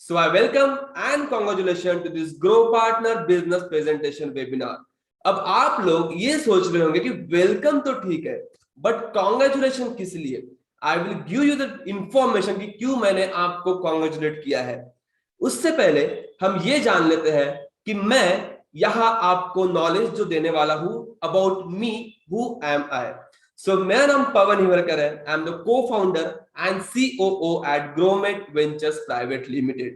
So I welcome and congratulations to this Grow Partner Business Presentation Webinar. अब आप लोग ये सोच रहे होंगे कि वेलकम तो ठीक है, बट कॉन्ग्रेचुलेशन किस लिए? I will give you the information कि क्यों मैंने आपको कॉन्ग्रेचुलेट किया है। उससे पहले हम ये जान लेते हैं कि मैं यहाँ आपको नॉलेज जो देने वाला हूँ about me, who am I. So मेरा नाम पवन हिवरकर है। I am the co-founder and COO at Growmet Ventures Private Limited.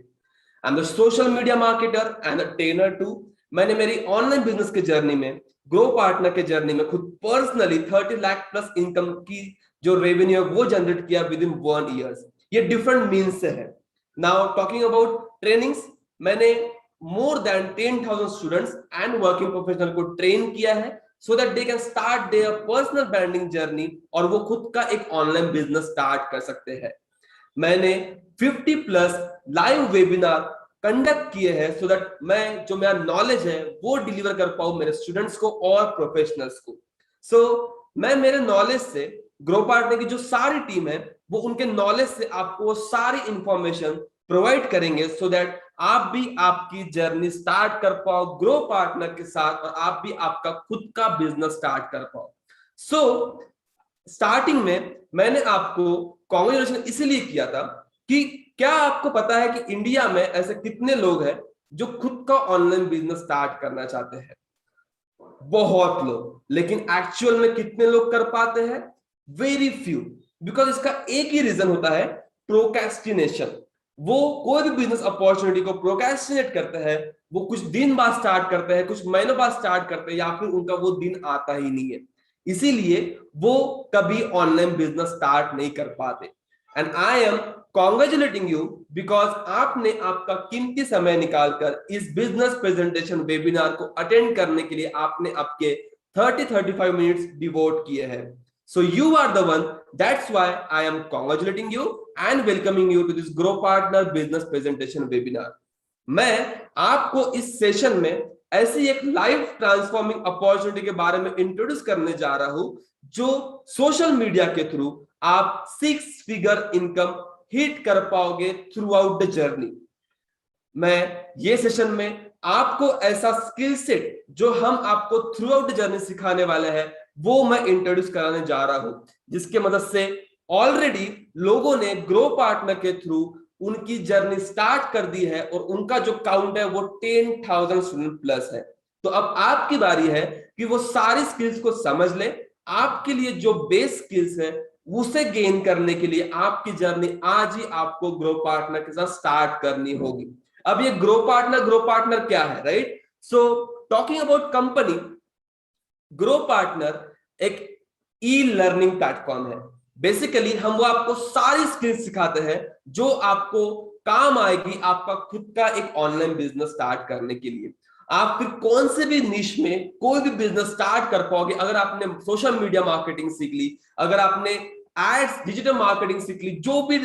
I am the social media marketer and trainer too. मैंने मेरी ऑनलाइन बिजनेस के जर्नी में, ग्रो पार्टनर के जर्नी में खुद पर्सनली 30 लाख प्लस इनकम की जो रेवेन्यू है वो जनरेट किया विद इन 1 ईयर। ये डिफरेंट मीन्स से है। नाउ टॉकिंग अबाउट ट्रेनिंग्स, मैंने more than 10,000 students and working professional को ट्रेन किया है so that they can start their personal branding journey और वो खुद का एक ऑनलाइन बिजनेस स्टार्ट कर सकते हैं। मैंने 50 प्लस लाइव वेबिनार कंडक्ट किए हैं सो दैट मैं जो मेरा नॉलेज है वो डिलीवर कर पाऊं मेरे स्टूडेंट्स को और प्रोफेशनल्स को। सो मैं मेरे नॉलेज से, ग्रो पार्टनर की जो सारी टीम है वो उनके नॉलेज से आपको सारी इंफॉर्मेशन प्रोवाइड करेंगे सो दैट आप भी आपकी जर्नी स्टार्ट कर पाओ ग्रो पार्टनर के साथ और आप भी आपका खुद का बिजनेस स्टार्ट कर पाओ। सो स्टार्टिंग में मैंने आपको कॉन्ग्रेचुलेशन इसीलिए किया था कि क्या आपको पता है कि इंडिया में ऐसे कितने लोग हैं जो खुद का ऑनलाइन बिजनेस स्टार्ट करना चाहते हैं? बहुत लोग। लेकिन एक्चुअल में कितने लोग कर पाते हैं? Very few. बिकॉज इसका एक ही रीजन होता है, प्रोक्रेस्टिनेशन। वो कोई भी बिजनेस अपॉर्चुनिटी को प्रोक्रेस्टिनेट करते हैं, वो कुछ दिन बाद स्टार्ट करते हैं, कुछ महीनों बाद स्टार्ट करते हैं, या फिर उनका वो दिन आता ही नहीं है, इसीलिए वो कभी ऑनलाइन बिजनेस स्टार्ट नहीं कर पाते। And I am congratulating you because आपने आपका कीमती समय निकालकर इस बिजनेस प्रेजेंटेशन वेबिनार को अटेंड करने के लिए आपने आपके 30-35 मिनट्स डिवोट किए हैं। So you are the one. That's why I am congratulating you and welcoming you to this Grow Partner Business Presentation Webinar. मैं आपको इस सेशन में ऐसी एक लाइफ ट्रांसफॉर्मिंग अपॉर्चुनिटी के बारे में इंट्रोड्यूस करने जा रहा हूं जो सोशल मीडिया के थ्रू आप 6 फिगर इनकम हिट कर पाओगे थ्रू आउट द जर्नी। मैं ये सेशन में आपको ऐसा स्किल सेट जो हम आपको थ्रू आउट द जर्नी सिखाने वाले हैं वो मैं इंट्रोड्यूस कराने जा रहा हूं, जिसके मदद से ऑलरेडी लोगों ने ग्रो पार्टनर के थ्रू उनकी जर्नी स्टार्ट कर दी है और उनका जो काउंट है वो 10,000 स्टूडेंट प्लस है। तो अब आपकी बारी है कि वो सारी स्किल्स को समझ ले। आपके लिए जो बेस स्किल्स है उसे गेन करने के लिए आपकी जर्नी आज ही आपको ग्रो पार्टनर के साथ स्टार्ट करनी होगी। अब ये ग्रो पार्टनर क्या है, right? So talking about company, grow Partner एक ई लर्निंग प्लेटफॉर्म है। बेसिकली हम वो आपको सारी स्किल्स सिखाते हैं जो आपको काम आएगी आपका खुद का एक ऑनलाइन बिजनेस स्टार्ट करने के लिए। आप फिर कौन से भी निश में कोई भी बिजनेस स्टार्ट कर पाओगे अगर आपने सोशल मीडिया मार्केटिंग सीख ली, अगर आपने एड्स, डिजिटल मार्केटिंग सीख ली, जो भी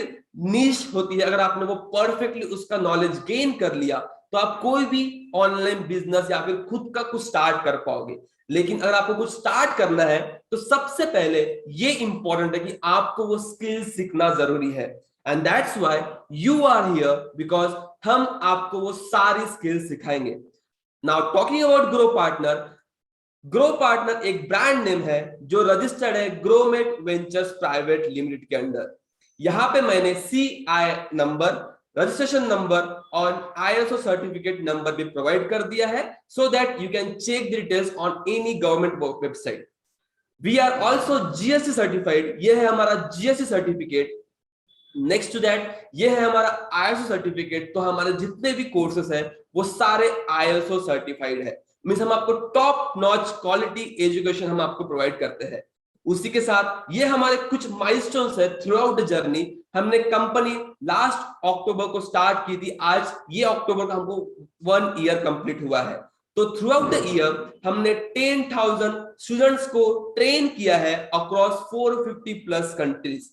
निश होती है अगर आपने वो परफेक्टली उसका नॉलेज गेन कर लिया तो आप कोई भी ऑनलाइन बिजनेस या फिर खुद का कुछ स्टार्ट कर पाओगे। लेकिन अगर आपको कुछ स्टार्ट करना है तो सबसे पहले ये इंपॉर्टेंट है कि आपको वो स्किल सीखना जरूरी है। And that's why you are here, because हम आपको वो सारी स्किल सिखाएंगे। Now talking about Grow Partner एक ब्रांड नेम है जो रजिस्टर्ड है ग्रोमेट वेंचर्स प्राइवेट लिमिटेड के अंडर। यहां पे मैंने CI नंबर, रजिस्ट्रेशन नंबर और ISO सर्टिफिकेट नंबर भी प्रोवाइड कर दिया है so that you can check the details on any government website. We are also GST certified, ये है हमारा GST certificate. Next to that ये है हमारा ISO सर्टिफिकेट। तो हमारे जितने भी कोर्सेस हैं वो सारे ISO सर्टिफाइड है। मींस हम आपको टॉप नॉच क्वालिटी एजुकेशन हम आपको प्रोवाइड करते हैं। उसी के साथ ये हमारे कुछ माइलस्टोन्स है थ्रू आउट द जर्नी। हमने कंपनी लास्ट अक्टूबर को स्टार्ट की थी, आज ये अक्टूबर का हमको 1 ईयर कंप्लीट हुआ है। तो थ्रू आउट द ईयर हमने 10,000 स्टूडेंट्स को ट्रेन किया है अक्रॉस 450 प्लस सिटीज।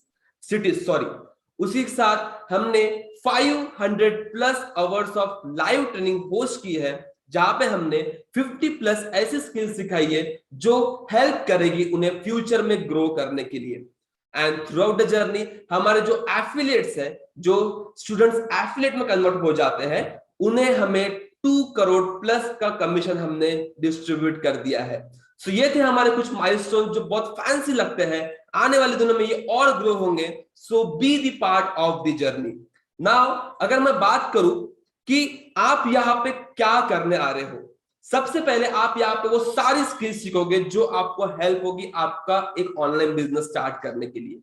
उसी के साथ हमने 500 plus hours of live training host की है जहां पे हमने 50 प्लस ऐसी स्किल्स सिखाई है जो हेल्प करेगी उन्हें फ्यूचर में ग्रो करने के लिए। And through out the journey हमारे जो एफिलिएट्स हैं, जो स्टूडेंट्स एफिलिएट में कन्वर्ट हो जाते हैं, उन्हें हमें 2 करोड़ प्लस का कमीशन हमने डिस्ट्रीब्यूट कर दिया है। सो ये थे हमारे कुछ माइलस्टोन जो बहुत फैंसी लगते हैं, आने वाले दिनों में ये और ग्रो होंगे। So be the part of the journey. Now अगर मैं बात करूं कि आप यहाँ पे क्या करने आ रहे हो, सबसे पहले आप यहाँ पे वो सारी स्किल्स सीखोगे जो आपको हेल्प होगी आपका एक ऑनलाइन बिजनेस स्टार्ट करने के लिए।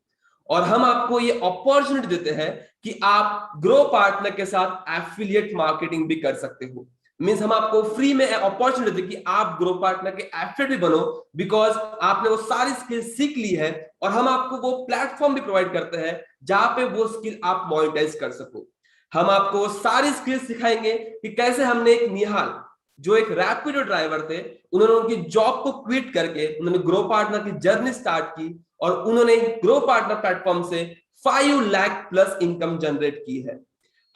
और हम आपको ये अपॉर्चुनिटी देते हैं कि आप ग्रो पार्टनर के साथ एफिलिएट मार्केटिंग भी कर सकते हो। मींस हम आपको फ्री में अपॉर्चुनिटी देते कि आप ग्रो पार्टनर के एफिलिएट भी बनो, बिकॉज आपने वो सारी स्किल सीख ली है। और हम आपको वो प्लेटफॉर्म भी प्रोवाइड करते हैं जहां पे वो स्किल आप मोनेटाइज कर सको। हम आपको वो सारी स्किल सिखाएंगे कि कैसे हमने एक निहाल जो एक रैपिडो ड्राइवर थे, उन्होंने उनकी जॉब को क्विट करके उन्होंने ग्रो पार्टनर की जर्नी स्टार्ट की और उन्होंने ग्रो पार्टनर प्लेटफॉर्म से 5 लाख प्लस इनकम जनरेट की है।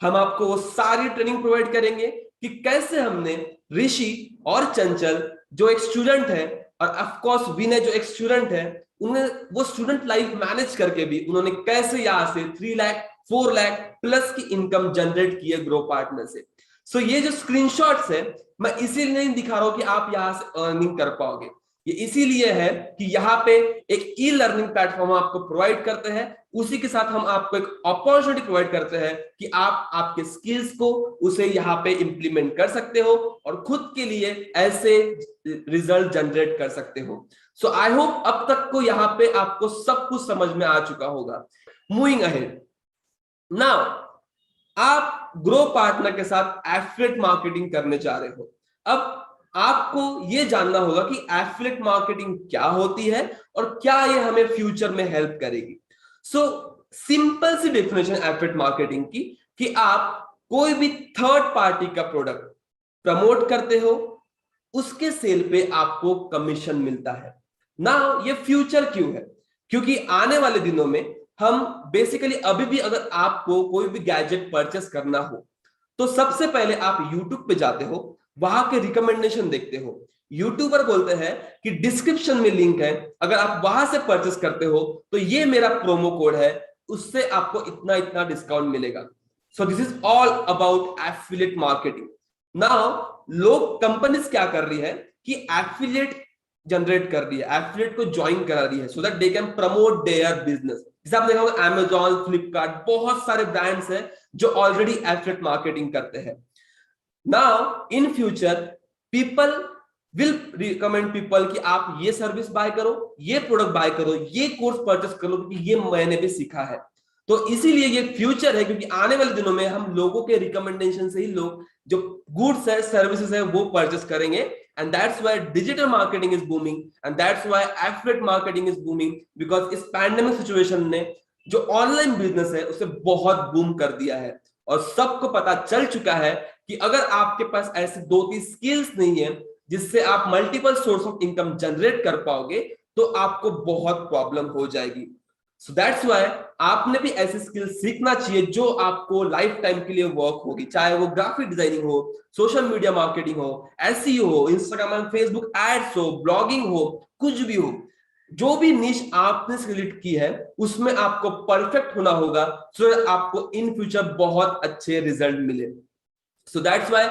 हम आपको वो सारी ट्रेनिंग प्रोवाइड करेंगे कि कैसे हमने ऋषि और चंचल जो एक स्टूडेंट है और ऑफ कोर्स विनय जो एक स्टूडेंट है, उन्हें वो स्टूडेंट लाइफ मैनेज करके भी उन्होंने कैसे यहां से 3 लाख 4 लाख प्लस की इनकम जनरेट की है ग्रो पार्टनर से। सो ये जो स्क्रीनशॉट्स है मैं इसीलिए नहीं दिखा रहा हूं कि आप यहां से अर्निंग कर पाओगे, ये इसीलिए है कि यहाँ पे एक ई लर्निंग प्लेटफॉर्म आपको प्रोवाइड करते हैं, उसी के साथ हम आपको एक अपॉर्चुनिटी प्रोवाइड करते हैं कि आप आपके स्किल्स को उसे यहाँ पे इंप्लीमेंट कर सकते हो और खुद के लिए ऐसे रिजल्ट जनरेट कर सकते हो। सो आई होप अब तक को यहाँ पे आपको सब कुछ समझ में आ चुका होगा। मूविंग अहेड नाउ, आप ग्रो पार्टनर के साथ एफिलिएट मार्केटिंग करने जा रहे हो। अब आपको यह जानना होगा कि एफिलिएट मार्केटिंग क्या होती है और क्या ये हमें फ्यूचर में हेल्प करेगी। सो सिंपल सी डेफिनेशन एफिलिएट मार्केटिंग की कि आप कोई भी थर्ड पार्टी का प्रोडक्ट प्रमोट करते हो, उसके सेल पे आपको कमीशन मिलता है ना। ये फ्यूचर क्यों है? क्योंकि आने वाले दिनों में हम बेसिकली अभी भी अगर आपको कोई भी गैजेट परचेस करना हो तो सबसे पहले आप YouTube पे जाते हो, वहां के रिकमेंडेशन देखते हो। यूट्यूबर बोलते हैं कि डिस्क्रिप्शन में लिंक है, अगर आप वहां से परचेस करते हो तो ये मेरा प्रोमो कोड है, उससे आपको इतना इतना डिस्काउंट मिलेगा। So this is all about affiliate marketing. Now लोग कंपनीज क्या कर रही है कि एफिलिएट जनरेट कर रही है, एफिलिएट को ज्वाइन करा रही है so that they can promote their business. जैसे आपने देखा होगा Amazon, फ्लिपकार्ट, बहुत सारे ब्रांड्स हैं जो ऑलरेडी एफिलिएट मार्केटिंग करते हैं। Now in future people will recommend people कि आप ये सर्विस बाय करो, ये प्रोडक्ट बाय करो, ये कोर्स परचेस करो, क्योंकि ये मैंने भी सीखा है। तो इसीलिए ये फ्यूचर है, क्योंकि आने वाले दिनों में हम लोगों के रिकमेंडेशन से ही लोग जो गुड्स है, सर्विसेज है, वो परचेस करेंगे। And that's why digital marketing is booming and that's why affiliate marketing is booming, because इस पैंडेमिक सिचुएशन ने जो ऑनलाइन बिजनेस है उसे बहुत बूम कर दिया है। और सबको पता चल चुका है कि अगर आपके पास ऐसे 2-3 स्किल्स नहीं है जिससे आप multiple source of income generate कर पाओगे तो आपको बहुत प्रॉब्लम हो जाएगी। सो दैट्स व्हाई आपने भी ऐसी स्किल सीखना चाहिए जो आपको लाइफ टाइम के लिए वर्क होगी, चाहे वो ग्राफिक डिजाइनिंग हो, सोशल मीडिया मार्केटिंग हो, एसईओ हो, इंस्टाग्राम एंड फेसबुक एड्स हो, ब्लॉगिंग हो, कुछ भी हो। जो भी निश आपने सिलेक्ट की है उसमें आपको परफेक्ट होना होगा सो आपको इन फ्यूचर बहुत अच्छे रिजल्ट मिले। So that's why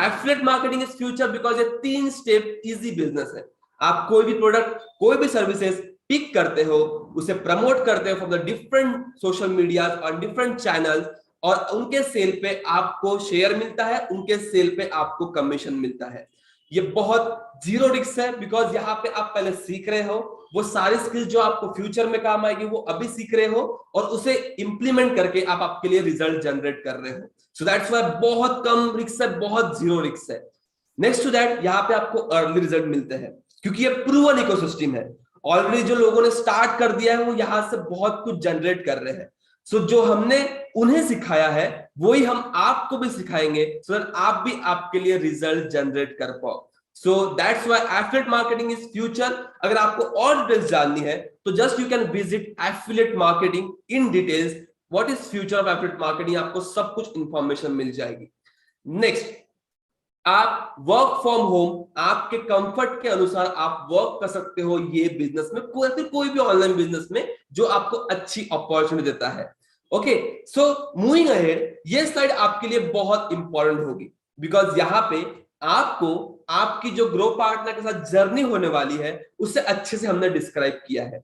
affiliate marketing is future, because ये 3 स्टेप इजी बिजनेस है। आप कोई भी प्रोडक्ट, कोई भी सर्विसेज पिक करते हो, उसे प्रमोट करते हो from the different social media और डिफरेंट चैनल्स, और उनके सेल पे आपको शेयर मिलता है, उनके सेल पे आपको कमीशन मिलता है। ये बहुत जीरो रिस्क है, बिकॉज यहाँ पे आप पहले सीख रहे हो, वो सारी स्किल्स जो आपको फ्यूचर में काम आएगी वो अभी सीख रहे हो और उसे इंप्लीमेंट करके आप आपके लिए रिजल्ट जनरेट कर रहे हो। सो दैट्स व्हाई बहुत कम रिस्क है, बहुत जीरो रिस्क है। नेक्स्ट टू दैट, यहाँ पे आपको अर्ली रिजल्ट मिलते हैं क्योंकि ये प्रूवन इकोसिस्टम है। ऑलरेडी जो लोगों ने स्टार्ट कर दिया है वो यहाँ से बहुत कुछ जनरेट कर रहे हैं। सो जो हमने उन्हें सिखाया है वही हम आपको भी सिखाएंगे सो दैट आप भी आपके लिए रिजल्ट जनरेट कर पाओ। So that's why affiliate marketing is future. अगर आपको और डिटेल्स जाननी है तो just you can visit affiliate marketing in details. What is future of affiliate marketing, आपको सब कुछ इंफॉर्मेशन मिल जाएगी। नेक्स्ट, आप वर्क फ्रॉम होम आपके कंफर्ट के अनुसार आप वर्क कर सकते हो ये बिजनेस में, कोई भी ऑनलाइन बिजनेस में जो आपको अच्छी अपॉर्चुनिटी देता है। ओके, सो मूविंग अहेड, ये स्लाइड आपके लिए बहुत इंपॉर्टेंट होगी बिकॉज यहाँ पे आपको आपकी जो ग्रो पार्टनर के साथ जर्नी होने वाली है उसे अच्छे से हमने डिस्क्राइब किया है।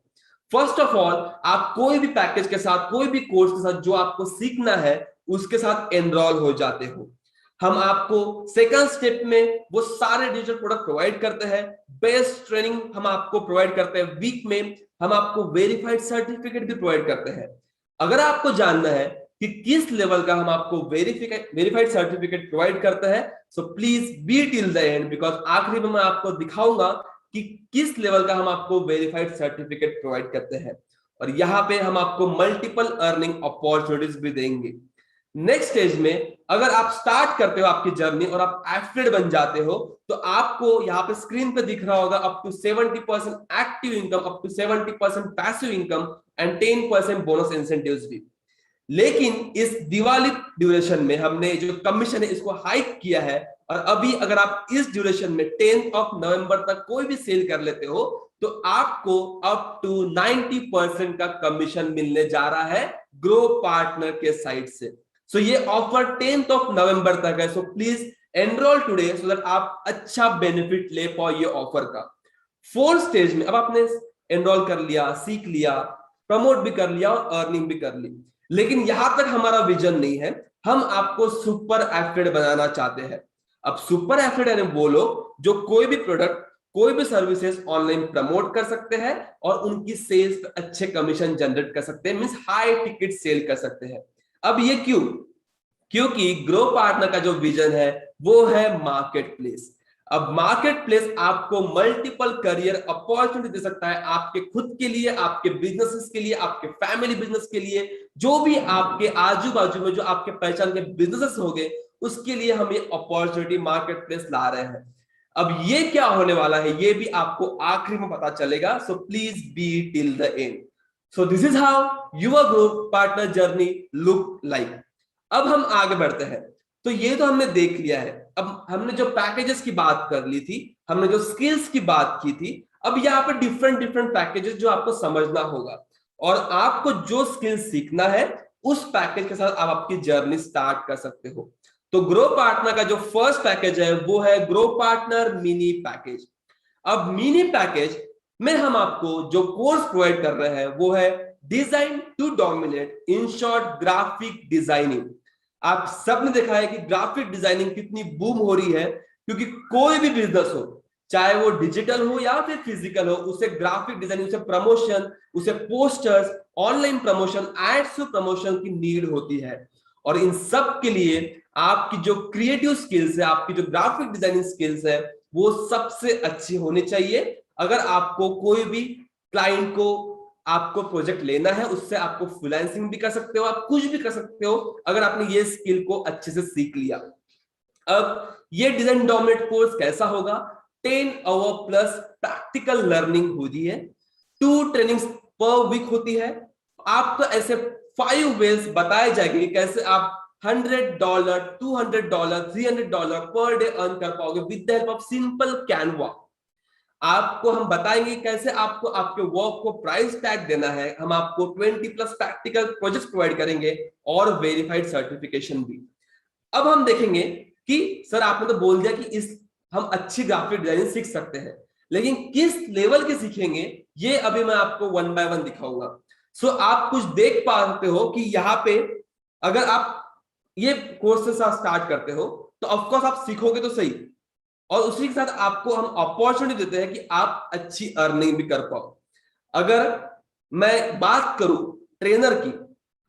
फर्स्ट ऑफ ऑल, आप कोई भी पैकेज के साथ, कोई भी कोर्स के साथ जो आपको सीखना है उसके साथ एनरोल हो जाते हो। हम आपको सेकंड स्टेप में वो सारे डिजिटल प्रोडक्ट प्रोवाइड करते हैं, बेस्ट ट्रेनिंग हम आपको प्रोवाइड करते हैं, वीक में हम आपको वेरीफाइड सर्टिफिकेट भी प्रोवाइड करते हैं। अगर आपको जानना है कि किस लेवल का हम आपको वेरीफाइड सर्टिफिकेट प्रोवाइड करते हैं, so please be till the end because आखिरी में मैं आपको दिखाऊंगा कि किस लेवल का हम आपको वेरीफाइड सर्टिफिकेट प्रोवाइड करते हैं, और यहाँ पे हम आपको मल्टीपल अर्निंग अपॉर्चुनिटीज भी देंगे। नेक्स्ट स्टेज में अगर आप स्टार्ट करते हो आपकी जर्नी और आप एफिलिएट बन जाते हो तो आपको यहाँ पे स्क्रीन पे दिख रहा होगा up to 70% active income, up to 70% passive income and 10% bonus incentives भी। लेकिन इस दिवाली ड्यूरेशन में हमने जो कमीशन है इसको हाइक किया है, और अभी अगर आप इस ड्यूरेशन में 10th ऑफ नवंबर तक कोई भी सेल कर लेते हो तो आपको अप टू 90% का कमीशन मिलने जा रहा है ग्रो पार्टनर के साइड से। सो ये ऑफर 10th ऑफ नवंबर तक है, so please enrol today so that आप अच्छा बेनिफिट ले पाओ ये ऑफर का। फोर्थ स्टेज में अब आपने एनरोल कर लिया, सीख लिया, प्रमोट भी कर लिया और अर्निंग भी कर ली, लेकिन यहां तक हमारा विजन नहीं है। हम आपको सुपर एफिलिएट बनाना चाहते हैं। अब सुपर एफिलिएट यानी वो लोग जो कोई भी प्रोडक्ट, कोई भी सर्विसेज ऑनलाइन प्रमोट कर सकते हैं और उनकी सेल्स पे अच्छे कमीशन जनरेट कर सकते हैं, मींस हाई टिकट सेल कर सकते हैं। अब ये क्यों? क्योंकि ग्रो पार्टनर का जो विजन है वो है मार्केट प्लेस। अब मार्केट प्लेस आपको मल्टीपल करियर अपॉर्चुनिटी दे सकता है, आपके खुद के लिए, आपके बिजनेसेस के लिए, आपके फैमिली बिजनेस के लिए, जो भी आपके आजू बाजू में जो आपके पहचान के बिजनेसेस होंगे उसके लिए हम ये अपॉर्चुनिटी मार्केट प्लेस ला रहे हैं। अब ये क्या होने वाला है ये भी आपको आखिरी में पता चलेगा, so please be till the end. So this is how your grow partner journey look like. अब हम आगे बढ़ते हैं। तो ये तो हमने देख लिया है। अब हमने जो पैकेजेस की बात कर ली थी, हमने जो स्किल्स की बात की थी, अब यहाँ पे डिफरेंट डिफरेंट पैकेजेस जो आपको समझना होगा, और आपको जो स्किल्स सीखना है उस पैकेज के साथ आप आपकी जर्नी स्टार्ट कर सकते हो। तो ग्रो पार्टनर का जो फर्स्ट पैकेज है वो है ग्रो पार्टनर मिनी पैकेज। अब मिनी पैकेज में हम आपको जो कोर्स प्रोवाइड कर रहे हैं वो है design to dominate, in short graphic designing. आप सब ने देखा है कि ग्राफिक डिजाइनिंग कितनी बूम हो रही है, क्योंकि कोई भी बिजनेस हो, चाहे वो डिजिटल हो या फिर फिजिकल हो, उसे ग्राफिक डिजाइनिंग, उसे प्रमोशन, उसे posters, online promotion, ads promotion की नीड होती है। और इन सब के लिए आपकी जो क्रिएटिव स्किल्स है, आपकी जो ग्राफिक डिजाइनिंग स्किल्स है वो सबसे अच्छी होनी चाहिए। अगर आपको कोई भी क्लाइंट को आपको प्रोजेक्ट लेना है, उससे आपको फ्रीलांसिंग भी कर सकते हो, आप कुछ भी कर सकते हो अगर आपने ये स्किल को अच्छे से सीख लिया। अब ये डिजाइन डोमिनेट कोर्स कैसा होगा? 10 आवर प्लस प्रैक्टिकल लर्निंग होती है, 2 ट्रेनिंग्स पर वीक होती है। आपको ऐसे 5 वेज बताए जाएंगे कैसे आप $100, $200, $300 पर डे अर्न कर पाओगे with the help of simple Canva. आपको हम बताएंगे कैसे आपको आपके वर्क को प्राइस टैग देना है। हम आपको 20 प्लस प्रैक्टिकल प्रोजेक्ट्स प्रोवाइड करेंगे और वेरीफाइड सर्टिफिकेशन भी। अब हम देखेंगे कि सर आपने तो बोल दिया कि इस हम अच्छी ग्राफिक डिजाइनिंग सीख सकते हैं, लेकिन किस लेवल के सीखेंगे ये अभी मैं आपको 1 बाय 1 दिखाऊंगा। सो आप कुछ देख पाते हो कि यहाँ पे अगर आप ये कोर्स से स्टार्ट करते हो तो ऑफकोर्स आप सीखोगे तो सही, और उसी के साथ आपको हम अपॉर्चुनिटी देते हैं कि आप अच्छी अर्निंग भी कर पाओ। अगर मैं बात करूं ट्रेनर की,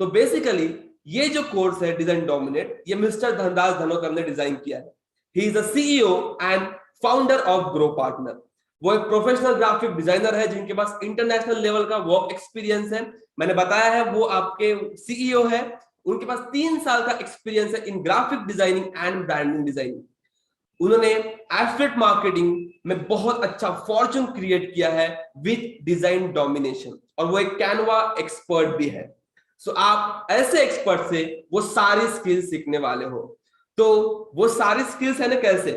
तो बेसिकली ये जो कोर्स है डिजाइन डोमिनेट, ये मिस्टर धनराज धनोकर ने डिजाइन किया है। He is a CEO and founder of grow partner. वो एक प्रोफेशनल ग्राफिक डिजाइनर है जिनके पास इंटरनेशनल लेवल का वर्क एक्सपीरियंस है। मैंने बताया है वो आपके सीईओ है, उनके पास 3 साल का एक्सपीरियंस है in graphic designing and branding designing. उन्होंने एफिलिएट मार्केटिंग में बहुत अच्छा फॉर्चून क्रिएट किया है विद डिजाइन डोमिनेशन, और वो एक कैनवा एक्सपर्ट भी है। सो आप ऐसे एक्सपर्ट से वो सारी स्किल्स सीखने वाले हो। तो वो सारी स्किल्स है ना, कैसे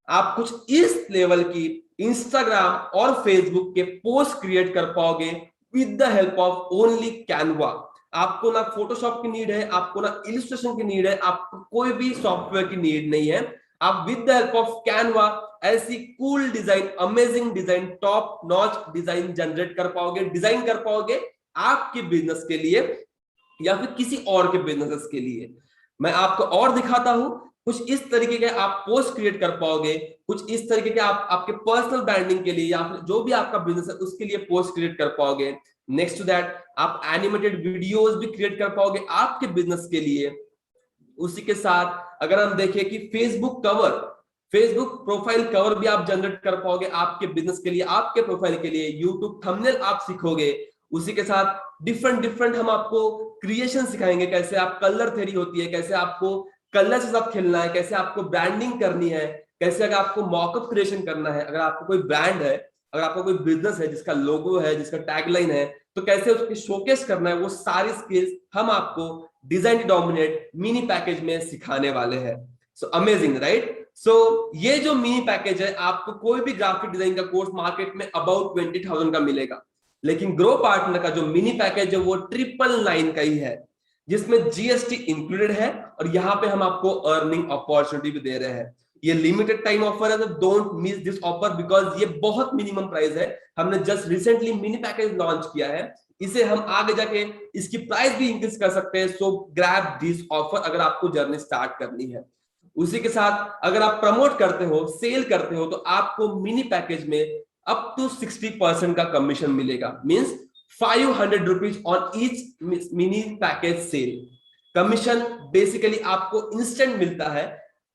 आप कुछ इस लेवल की इंस्टाग्राम और फेसबुक के पोस्ट क्रिएट कर पाओगे with the help of only Canva. आपको ना फोटोशॉप की नीड है, आपको ना इलिस्ट्रेशन की नीड है, आपको कोई भी सॉफ्टवेयर की नीड नहीं है। आप with the help of Canva ऐसी cool design, amazing design, top notch design generate कर पाओगे, डिजाइन कर पाओगे आपके बिजनेस के लिए या फिर किसी और के बिजनेस के लिए। मैं आपको और दिखाता हूं, कुछ इस तरीके के आप पोस्ट क्रिएट कर पाओगे, कुछ इस तरीके के आप आपके पर्सनल ब्रांडिंग के लिए या फिर जो भी आपका बिजनेस है उसके लिए पोस्ट क्रिएट कर पाओगे। नेक्स्ट टू दैट आप एनिमेटेड वीडियोस भी क्रिएट कर पाओगे आपके बिजनेस के लिए। उसी के साथ अगर हम देखें कि Facebook cover, Facebook profile cover भी आप जनरेट कर पाओगे आपके बिजनेस के लिए, आपके प्रोफाइल के लिए। यूट्यूब थंबनेल आप सीखोगे। उसी के साथ डिफरेंट हम आपको क्रिएशन सिखाएंगे, कैसे आप कलर थ्योरी होती है, कैसे आपको कलर के साथ खेलना है, कैसे आपको ब्रांडिंग करनी है, कैसे अगर आपको मॉकअप क्रिएशन करना है, अगर आपको कोई ब्रांड है, अगर आपका कोई बिजनेस है जिसका लोगो है, जिसका टैगलाइन है, तो कैसे उसकी शोकेस करना है, वो सारी स्किल्स हम आपको डिजाइन डोमिनेट मिनी पैकेज में सिखाने वाले हैं। So amazing right. सो ये जो मिनी पैकेज है, आपको कोई भी ग्राफिक डिजाइन का कोर्स मार्केट में अबाउट 20,000 का मिलेगा, लेकिन ग्रो पार्टनर का जो मिनी पैकेज है वो 999 का ही है, जिसमें जीएसटी इंक्लूडेड है और यहाँ पे हम आपको अर्निंग अपॉर्चुनिटी भी दे रहे हैं। ये लिमिटेड टाइम ऑफर है, तो don't miss this offer because ये बहुत मिनिमम प्राइस है। हमने just recently mini package launch किया है, इसे हम आगे जाके इसकी प्राइस भी इंक्रीज कर सकते हैं। सो ग्रैब दिस ऑफर अगर आपको जर्नी स्टार्ट करनी है। उसी के साथ अगर आप प्रमोट करते हो, सेल करते हो, तो आपको मिनी पैकेज में अप टू 60% का कमीशन मिलेगा, means 500 rupees on each mini package sale. Commission basically आपको इंस्टेंट मिलता है।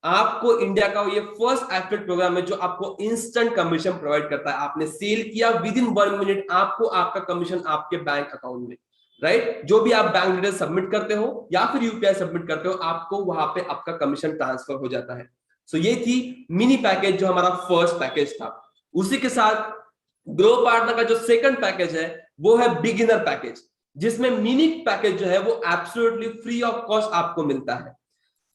आपको इंडिया का ये फर्स्ट एफिलिएट प्रोग्राम है जो आपको इंस्टेंट कमीशन प्रोवाइड करता है। आपने सेल किया, विद इन 1 मिनट आपको आपका कमीशन आपके बैंक अकाउंट में, राइट। जो भी आप बैंक डिटेल सबमिट करते हो या फिर यूपीआई सबमिट करते हो, आपको वहां पे आपका कमीशन ट्रांसफर हो जाता है। सो ये थी मिनी पैकेज जो हमारा फर्स्ट पैकेज था। उसी के साथ ग्रो पार्टनर का जो सेकंड पैकेज है वो है बिगिनर पैकेज, जिसमें मिनी पैकेज जो है वो एब्सोल्युटली फ्री ऑफ कॉस्ट आपको मिलता है।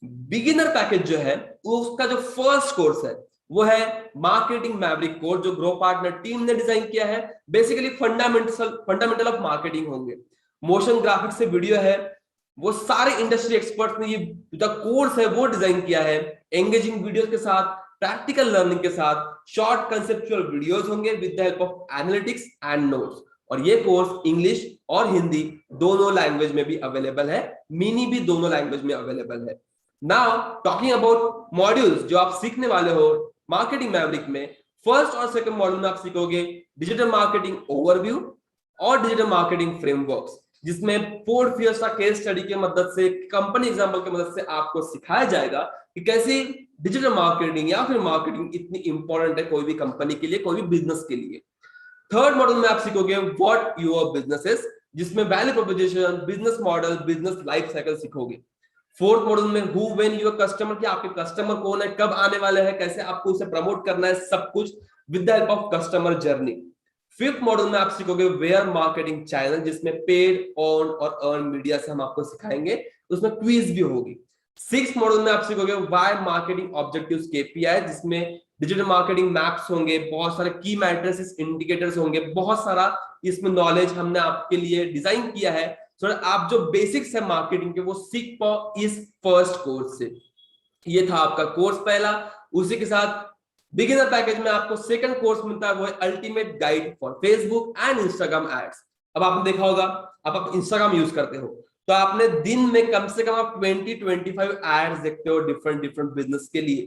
बिगिनर पैकेज जो है उसका जो फर्स्ट कोर्स है वो है मार्केटिंग मैवरिक कोर्स, जो ग्रो पार्टनर टीम ने डिजाइन किया है। बेसिकली फंडामेंटल ऑफ मार्केटिंग होंगे, मोशन ग्राफिक्स से वीडियो है, वो सारे इंडस्ट्री एक्सपर्ट्स ने ये जो कोर्स है वो डिजाइन किया है। एंगेजिंग वीडियोस के साथ, प्रैक्टिकल लर्निंग के साथ शॉर्ट कंसेप्चुअल वीडियोस होंगे with the help of analytics and notes. और ये कोर्स इंग्लिश और हिंदी दोनों लैंग्वेज में भी अवेलेबल है, मिनी भी दोनों लैंग्वेज में अवेलेबल है। नाउ टॉकिंग अबाउट मॉड्यूल्स जो आप सीखने वाले हो मार्केटिंग मैवरिक में, फर्स्ट और सेकंड मॉड्यूल में आप सीखोगे डिजिटल मार्केटिंग ओवरव्यू और डिजिटल मार्केटिंग फ्रेमवर्क्स, जिसमें 4 इयर्स का केस स्टडी की मदद से, कंपनी एग्जांपल की मदद से आपको सिखाया जाएगा कि कैसे डिजिटल मार्केटिंग या फिर मार्केटिंग इतनी इंपॉर्टेंट है कोई भी कंपनी के लिए, कोई भी बिजनेस के लिए। थर्ड मॉड्यूल में आप सीखोगे व्हाट योर बिजनेस इज, जिसमें value proposition, business model, business life cycle सीखोगे। फोर्थ मॉड्यूल में हु व्हेन योर कस्टमर, कि आपके कस्टमर कौन है, कब आने वाले हैं, कैसे आपको उसे प्रमोट करना है, सब कुछ with the help of customer journey. Fifth module में आप सीखोगे वेयर मार्केटिंग चैनल, जिसमें पेड, ऑन और अर्न मीडिया से हम आपको सिखाएंगे, उसमें क्विज भी होगी। सिक्स्थ मॉड्यूल में आप सीखोगे व्हाई मार्केटिंग ऑब्जेक्टिव्स KPI, जिसमें डिजिटल मार्केटिंग मैप्स होंगे, बहुत सारे की मैट्रिसेस, इंडिकेटर्स होंगे, बहुत सारा इसमें नॉलेज हमने आपके लिए डिजाइन किया है। सो आप जो बेसिक्स है मार्केटिंग के वो सीख पाओ इस फर्स्ट कोर्स से। ये था आपका कोर्स पहला। उसी के साथ बिगिनर पैकेज में आपको सेकंड कोर्स मिलता है, वो है ultimate guide for Facebook and Instagram ads. अब आपने देखा होगा, अब आप इंस्टाग्राम यूज करते हो तो आपने दिन में कम से कम आप 20-25 एड्स देखते हो डिफरेंट बिजनेस के लिए।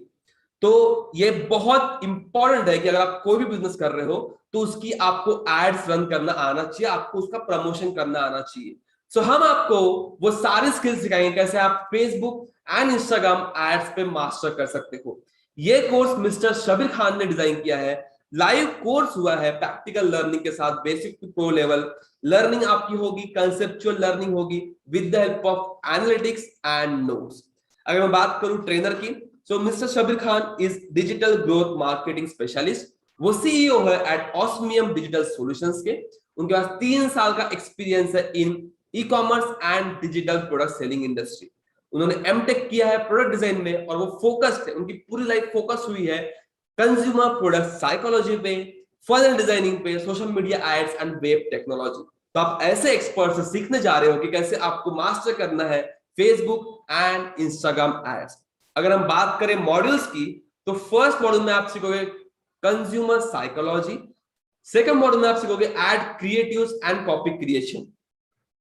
तो ये बहुत इंपॉर्टेंट है कि अगर आप कोई भी बिजनेस कर रहे हो तो उसकी आपको एड्स रन करना आना चाहिए, आपको उसका प्रमोशन करना आना चाहिए। सो हम आपको वो सारी स्किल्स सिखाएंगे कैसे आप फेसबुक एंड इंस्टाग्राम एड्स पे मास्टर कर सकते हो। ये कोर्स मिस्टर शबीर खान ने डिजाइन किया है, लाइव कोर्स हुआ है प्रैक्टिकल लर्निंग के साथ, basic to pro level learning आपकी होगी, कंसेप्चुअल लर्निंग होगी with the help of analytics and notes. अगर मैं बात करूं ट्रेनर की, so mister Shabir Khan is digital growth marketing specialist, वो सीईओ है एट ऑस्मियम डिजिटल सॉल्यूशंस के। उनके पास 3 साल का एक्सपीरियंस है in e-commerce and digital product selling industry. उन्होंने एमटेक किया है प्रोडक्ट डिजाइन में और वो फोकस्ड है, उनकी पूरी लाइफ फोकस हुई है कंज्यूमर प्रोडक्ट साइकोलॉजी पे, फन डिजाइनिंग पे, social media ads and web technology. तो आप ऐसे एक्सपर्ट से सीखने जा रहे हो कि कैसे आपको मास्टर करना है फेसबुक एंड इंस्टाग्राम एड्स। अगर हम बात करें मॉड्यूल्स की, तो फर्स्ट मॉड्यूल में आप सीखोगे कंज्यूमर साइकोलॉजी, सेकंड मॉड्यूल में आप सीखोगे ad creatives and copy creation.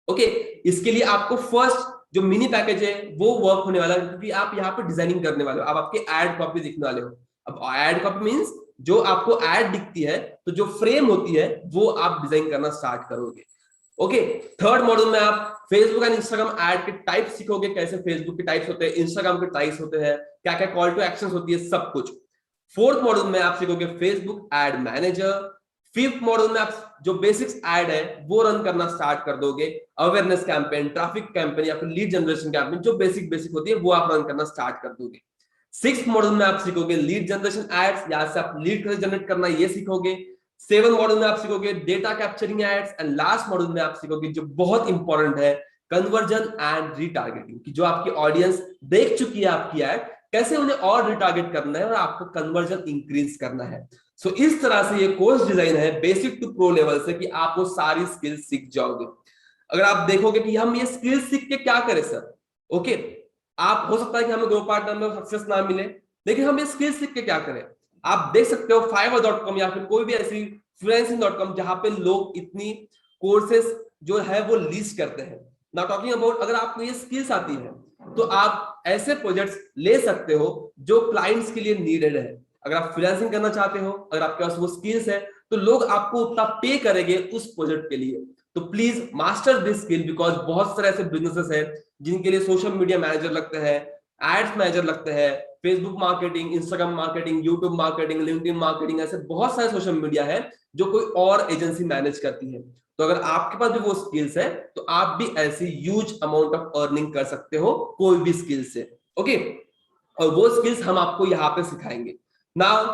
Okay, इसके लिए आपको फर्स्ट जो मिनी पैकेज है वो वर्क होने वाला है, क्योंकि आप यहाँ पे डिजाइनिंग करने वाले हो, आप आपके एड कॉपी दिखने वाले हो। अब एड कॉपी मींस जो आपको एड दिखती है, तो जो फ्रेम होती है वो आप डिजाइन करना स्टार्ट करोगे। ओके, थर्ड मॉड्यूल में आप फेसबुक एंड इंस्टाग्राम एड के टाइप सीखोगे, कैसे फेसबुक के टाइप्स होते हैं, इंस्टाग्राम के टाइप्स होते हैं, क्या क्या कॉल टू एक्शन होती है, सब कुछ। फोर्थ मॉड्यूल में आप सीखोगे Facebook ad manager. Fifth module में आप जो बेसिक्स एड है वो रन करना स्टार्ट कर दोगे, अवेयरनेस कैंपेन, ट्रैफिक कैंपेन या फिर लीड जनरेशन कैंपेन, जो बेसिक होती है वो आप रन करना स्टार्ट कर दोगे। सिक्स्थ मॉड्यूल में आप सीखोगे लीड जनरेशन एड्स, यहां से आप लीड कैसे जनरेट करना ये सीखोगे। सेवन मॉड्यूल में आप सीखोगे data capturing ads, and last module में आप सीखोगे जो बहुत इंपॉर्टेंट है कन्वर्जन एंड रीटारगेटिंग, कि जो आपकी ऑडियंस देख चुकी है आपकी एड, कैसे उन्हें और रिटारगेट करना है और आपको कन्वर्जन इंक्रीज करना है। सो इस तरह से ये कोर्स डिजाइन है बेसिक टू प्रो लेवल से, कि आप वो सारी स्किल्स सीख जाओगे। अगर आप देखोगे कि हम ये स्किल्स सीख के क्या करें सर, ओके, आप हो सकता है कि हमें ग्रो पार्टनर में सक्सेस ना मिले, लेकिन हम ये स्किल्स सीख के क्या करें। आप देख सकते हो fiverr.com या फिर कोई भी ऐसी freelancing.com जहां पे लोग इतनी कोर्सेस जो है वो लीज करते हैं। ना टॉकिंग अबाउट, अगर आपको ये स्किल्स आती है तो आप ऐसे प्रोजेक्ट्स ले सकते हो जो क्लाइंट्स के लिए नीडेड है। अगर आप फ्रीलांसिंग करना चाहते हो, अगर आपके पास वो स्किल्स है, तो लोग आपको उतना पे करेंगे उस प्रोजेक्ट के लिए। तो please master this skill, because बहुत सारे ऐसे बिजनेसेस हैं जिनके लिए सोशल मीडिया मैनेजर लगते हैं, एड्स मैनेजर लगते हैं, Facebook marketing, Instagram marketing, YouTube marketing, LinkedIn marketing, ऐसे बहुत सारे सोशल मीडिया है जो कोई और एजेंसी मैनेज करती है। तो अगर आपके पास भी वो स्किल्स है तो आप भी ऐसी ह्यूज अमाउंट ऑफ अर्निंग कर सकते हो कोई भी स्किल से। ओके, और वो स्किल्स हम आपको यहाँ पे सिखाएंगे। नाउ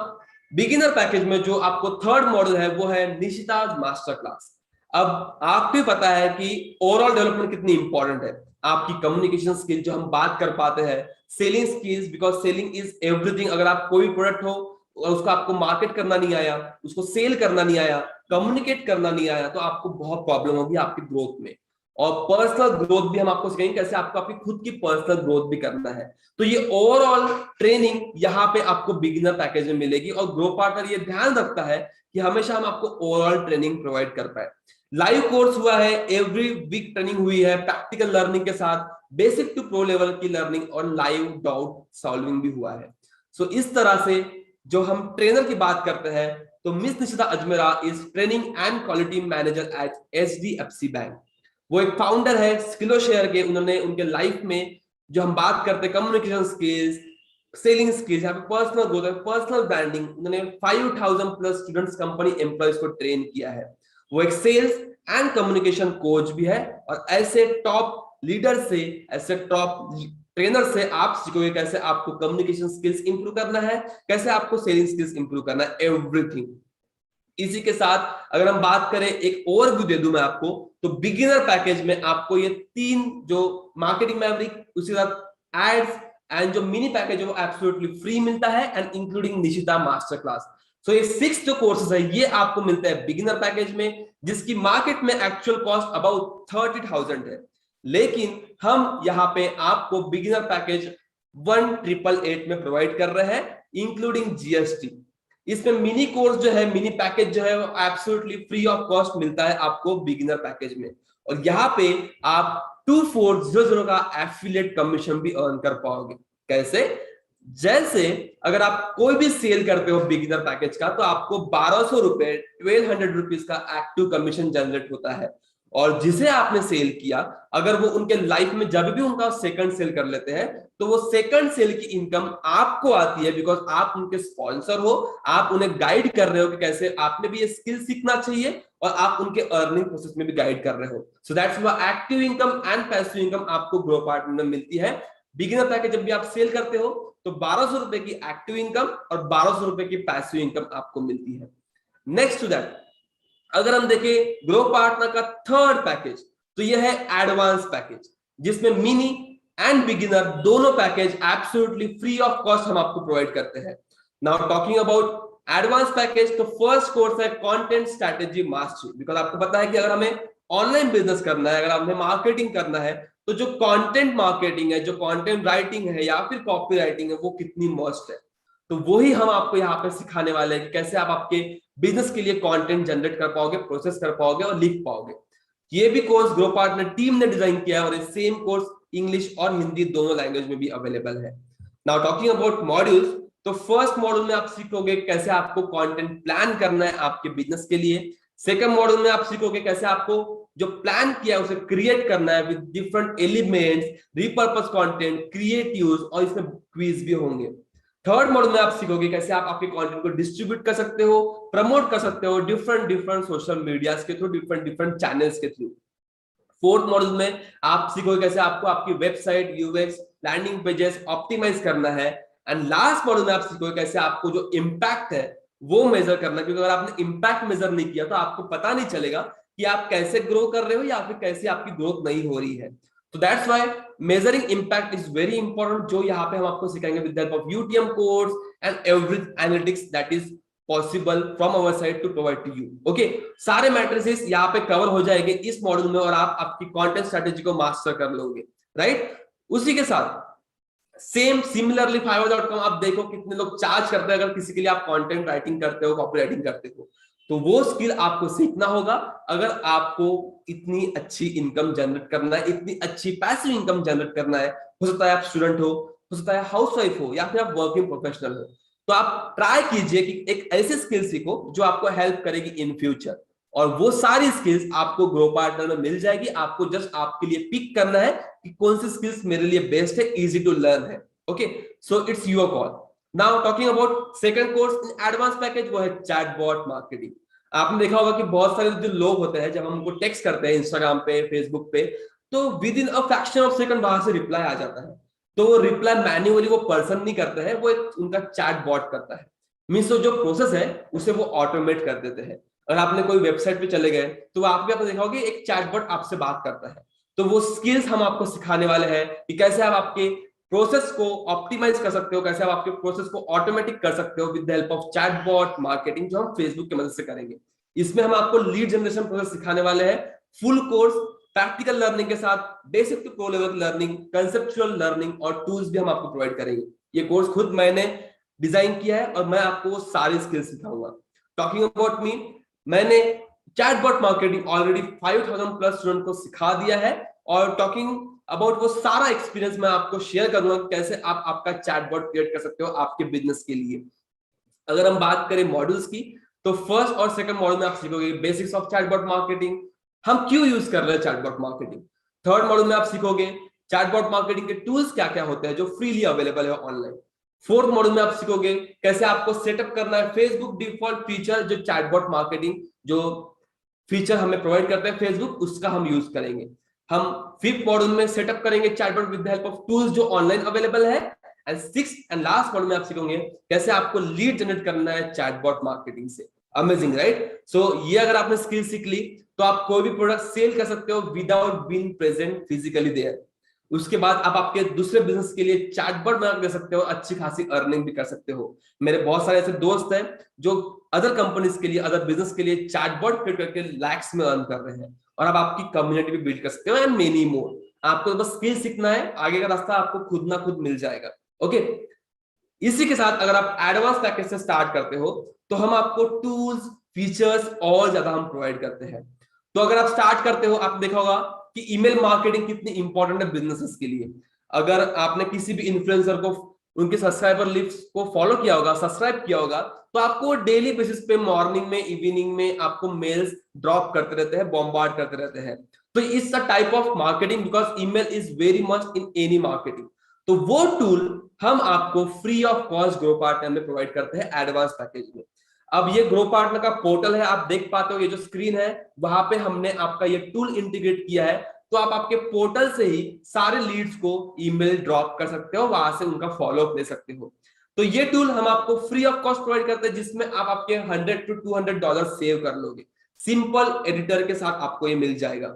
बिगिनर पैकेज में जो आपको थर्ड मॉडल है वो है निशिता मास्टर क्लास। अब आपको पता है कि ओवरऑल डेवलपमेंट कितनी इंपॉर्टेंट है, आपकी कम्युनिकेशन स्किल जो हम बात कर पाते हैं, selling skills, because selling is everything. अगर आप कोई प्रोडक्ट हो और उसको आपको मार्केट करना नहीं आया, उसको सेल करना नहीं आया, कम्युनिकेट करना नहीं आया, तो आपको बहुत प्रॉब्लम होगी आपकी ग्रोथ में। और पर्सनल ग्रोथ भी हम आपको सिखाएंगे कैसे आपको आपकी खुद की पर्सनल ग्रोथ भी करना है। तो ये ओवरऑल ट्रेनिंग यहाँ पे आपको बिगिनर पैकेज में मिलेगी, और ग्रो पार्टनर ये ध्यान रखता है कि हमेशा हम आपको ओवरऑल ट्रेनिंग प्रोवाइड कर पाए। लाइव कोर्स हुआ है, एवरी वीक ट्रेनिंग हुई है प्रैक्टिकल लर्निंग के साथ, बेसिक टू प्रो लेवल की लर्निंग और लाइव डाउट सॉल्विंग भी हुआ है। सो इस तरह से जो हम ट्रेनर की बात करते हैं, तो miss Nishita Ajmera is training and quality manager eight HDFC bank. वो एक फाउंडर है स्किलो शेयर के। उन्होंने उनके लाइफ में जो हम बात करते हैं कम्युनिकेशन स्किल्स, सेलिंग स्किल्स, यहाँ पे पर्सनल ग्रोथ है, पर्सनल ब्रांडिंग, उन्होंने 5000 प्लस स्टूडेंट्स कंपनी एम्प्लॉयज को ट्रेन किया है। वो एक सेल्स एंड कम्युनिकेशन कोच भी है, और ऐसे टॉप लीडर से, ऐसे टॉप ट्रेनर से आप सीखोगे कैसे आपको कम्युनिकेशन स्किल्स इंप्रूव करना है, कैसे आपको सेलिंग स्किल्स इंप्रूव करना है, एवरीथिंग। इसी के साथ अगर हम बात करें, एक ओवरव्यू दे दूं मैं आपको, तो बिगिनर पैकेज में आपको ये तीन जो मार्केटिंग मैवरिक, उसी साथ एड्स एंड जो मिनी पैकेज है वो एब्सोल्युटली फ्री मिलता है, and including Nishita master class. So ये 6 जो कोर्सेज है ये आपको मिलता है बिगिनर पैकेज में, जिसकी मार्केट में एक्चुअल कॉस्ट अबाउट 30,000 है, लेकिन हम यहाँ पे आपको बिगिनर पैकेज 1888 में प्रोवाइड कर रहे हैं इंक्लूडिंग GST। इसमें मिनी कोर्स जो है, मिनी पैकेज जो है, वो एब्सोल्युटली फ्री ऑफ कॉस्ट मिलता है आपको बिगिनर पैकेज में। और यहाँ पे आप 2400 का एफिलिएट कमीशन भी अर्न कर पाओगे। कैसे? जैसे अगर आप कोई भी सेल करते हो बिगिनर पैकेज का, तो आपको 1200 रुपए, 1200 रुपीज का एक्टिव कमीशन जनरेट होता है। और जिसे आपने सेल किया, अगर वो उनके लाइफ में जब भी उनका सेकंड सेल कर लेते हैं, तो वो सेकंड सेल की इनकम आपको आती है, बिकॉज आप उनके स्पॉन्सर हो, आप उन्हें गाइड कर रहे हो कि कैसे आपने भी ये स्किल सीखना चाहिए, और आप उनके अर्निंग प्रोसेस में भी गाइड कर रहे हो। So that's why active income and passive income आपको ग्रो पार्टनर में मिलती है। बिगिनर पैकेज जब भी आप सेल करते हो तो 1200 रुपए की एक्टिव इनकम और 1200 रुपए की पैसिव इनकम आपको मिलती है। नेक्स्ट टू दैट, अगर हम देखें ग्रो पार्टनर का थर्ड पैकेज, तो यह है एडवांस पैकेज, जिसमें मिनी एंड बिगिनर दोनों package absolutely free of cost हम आपको प्रोवाइड करते हैं। Now talking about advance package, तो फर्स्ट कोर्स है कंटेंट स्ट्रेटेजी मास्टरी। बिकॉज आपको पता है कि अगर हमें ऑनलाइन बिजनेस करना है, अगर हमें मार्केटिंग करना है, तो जो कंटेंट मार्केटिंग है, जो कंटेंट राइटिंग है या फिर कॉपी राइटिंग है, वो कितनी मस्ट है। तो वही हम आपको यहाँ पे सिखाने वाले हैं कि कैसे आप आपके बिजनेस के लिए कंटेंट जनरेट कर पाओगे, प्रोसेस कर पाओगे और लिख पाओगे। ये भी कोर्स ग्रो पार्टनर टीम ने डिजाइन किया है और ये सेम कोर्स इंग्लिश और हिंदी दोनों लैंग्वेज में भी अवेलेबल है। नाउ टॉकिंग अबाउट मॉड्यूल्स, तो फर्स्ट मॉड्यूल में आप सीखोगे कैसे आपको कंटेंट प्लान करना है आपके बिजनेस के लिए। सेकंड मॉड्यूल में आप सीखोगे कैसे आपको जो प्लान किया है उसे क्रिएट करना है with different elements, repurpose content, creatives, और इसमें क्विज भी होंगे। थर्ड मॉड्यूल में आप सीखोगे कैसे आप आपके कंटेंट को डिस्ट्रीब्यूट कर सकते हो, प्रमोट कर सकते हो डिफरेंट सोशल मीडियाज के थ्रू, डिफरेंट चैनल्स के थ्रू। फोर्थ मॉड्यूल में आप सीखोगे कैसे आपको आपकी website, UX, landing pages optimize करना है। एंड लास्ट मॉड्यूल में आप सीखोगे कैसे आपको जो इम्पैक्ट है वो मेजर करना है, क्योंकि अगर आपने इम्पैक्ट मेजर नहीं किया तो आपको पता नहीं चलेगा कि आप कैसे ग्रो कर रहे हो या फिर कैसे आपकी ग्रोथ नहीं हो रही है। तो that's why measuring impact is very important, जो यहाँ पे हम आपको सिखाएंगे with the help of UTM course and every analytics that is possible from our side to provide to you. Okay, सारे मैट्रिसेस यहाँ पे कवर हो जाएंगे इस मॉड्यूल में और आप आपकी कंटेंट स्ट्रेटेजी को मास्टर कर लोगे, राइट। उसी के साथ सेम सिमिलरली fiverr.com आप देखो कितने लोग चार्ज करते हैं अगर किसी के लिए आप कंटेंट राइटिंग करते हो, कॉपी राइटिंग करते हो, तो वो स्किल आपको सीखना होगा अगर आपको इतनी अच्छी इनकम जनरेट करना है, इतनी अच्छी पैसिव इनकम जनरेट करना है। हो सकता है आप स्टूडेंट हो सकता है हाउसवाइफ हो या फिर आप वर्किंग प्रोफेशनल हो, तो आप ट्राई कीजिए कि एक ऐसी स्किल सीखो जो आपको हेल्प करेगी इन फ्यूचर, और वो सारी स्किल्स आपको ग्रो पार्टनर में मिल जाएगी। आपको जस्ट आपके लिए पिक करना है कि कौन सी स्किल्स मेरे लिए बेस्ट है, इजी टू लर्न है। Okay, so it's your call. Now talking about second course in advance package, वो है चैटबॉट मार्केटिंग। आपने देखा होगा कि बहुत सारे जो लोग होते हैं जब हम उनको टेक्स्ट करते हैं इंस्टाग्राम पे, फेसबुक पे, तो with in a fraction of second वहां से रिप्लाई आ जाता है। तो वो रिप्लाई मैन्युअली वो पर्सन नहीं करता है, वो एक उनका चैटबॉट करता है। मींस जो प्रोसेस है उसे वो ऑटोमेट कर देते हैं। अगर आपने कोई वेबसाइट पे चले गए तो आप भी आपने देखा होगा एक चैटबॉट आपसे बात करता है। तो वो स्किल्स हम आपको सिखाने वाले हैं कि कैसे आप आपके प्रोसेस को ऑप्टिमाइज कर सकते हो, कैसे आप आपके प्रोसेस को ऑटोमेटिक कर सकते हो with the help of chatbot marketing, जो हम फेसबुक की मदद से करेंगे। इसमें हम आपको लीड जनरेशन प्रोसेस सिखाने वाले हैं, फुल कोर्स प्रैक्टिकल लर्निंग के साथ, basic to pro level learning, conceptual learning और टूल्स भी हम आपको प्रोवाइड करेंगे। ये कोर्स खुद मैंने डिजाइन किया है और मैं आपको वो सारी स्किल्स सिखाऊंगा। टॉकिंग अबाउट मी, मैंने chatbot marketing already 5000 plus student को सिखा दिया है, और टॉकिंग अबाउट वो सारा एक्सपीरियंस मैं आपको शेयर करूंगा कैसे आप आपका चैटबॉट क्रिएट कर सकते हो आपके बिजनेस के लिए। अगर हम बात करें मॉड्यूल्स की, तो फर्स्ट और सेकंड मॉड्यूल में आप सीखोगे बेसिक्स ऑफ चैटबॉट मार्केटिंग, हम क्यों यूज कर रहे हैं चैटबॉट मार्केटिंग। थर्ड मॉड्यूल में आप सीखोगे चैटबॉट मार्केटिंग के टूल्स क्या क्या होते हैं जो फ्रीली अवेलेबल है ऑनलाइन। फोर्थ मॉड्यूल में आप सीखोगे कैसे आपको सेटअप करना है फेसबुक डिफॉल्ट फीचर, जो चैटबॉट मार्केटिंग जो फीचर हमें प्रोवाइड करते हैं फेसबुक, उसका हम यूज करेंगे। हम फिफ्थ मॉड्यूल में सेटअप करेंगे chatbot with the help of tools जो ऑनलाइन अवेलेबल है। And sixth and last module में आप सीखेंगे कैसे आपको लीड जनरेट करना है चैटबॉट मार्केटिंग से। Amazing, right. सो ये अगर आपने स्किल सीख ली तो आप कोई भी प्रोडक्ट सेल कर सकते हो without being present physically there. उसके बाद आप आपके दूसरे बिजनेस के लिए चैटबॉट बना दे सकते हो, अच्छी खासी अर्निंग भी कर सकते हो। मेरे बहुत सारे ऐसे दोस्त हैं जो अदर कंपनीज के लिए, अदर बिजनेस के लिए चैटबॉट क्रिएट करके लैक्स में अर्न कर रहे हैं, और अब आपकी कम्युनिटी भी बिल्ड कर सकते हो एंड मेनी मोर। आपको बस स्किल सीखना है, आगे का रास्ता आपको खुद ना खुद मिल जाएगा। ओके, इसी के साथ अगर आप एडवांस पैकेज से स्टार्ट करते हो तो हम आपको टूल्स, फीचर्स और ज्यादा हम प्रोवाइड करते हैं। तो अगर आप स्टार्ट करते हो, आप देखा होगा कि ईमेल मार्केटिंग कितनी इंपॉर्टेंट है बिजनेसेस के लिए। अगर आपने किसी भी इन्फ्लुएंसर को, उनके सब्सक्राइबर लिस्ट को फॉलो किया होगा, सब्सक्राइब किया होगा, तो आपको डेली बेसिस पे मॉर्निंग में, इवनिंग में आपको मेल्स ड्रॉप करते रहते हैं, बॉम्बार्ड करते रहते हैं। तो it's a type of marketing because email is very much in any marketing. तो वो टूल हम आपको free of cost Grow Partner में प्रोवाइड करते हैं एडवांस पैकेज में। अब ये ग्रो पार्टनर का पोर्टल है, आप देख पाते हो ये जो स्क्रीन है वहां पे हमने आपका ये टूल इंटीग्रेट किया है। तो आप आपके पोर्टल से ही सारे लीड्स को ईमेल ड्रॉप कर सकते हो, वहां से उनका फॉलोअप ले सकते हो। तो ये टूल हम आपको फ्री ऑफ कॉस्ट प्रोवाइड करते हैं, जिसमें आप आपके $100 to $200 सेव कर लोगे। सिंपल एडिटर के साथ आपको ये मिल जाएगा।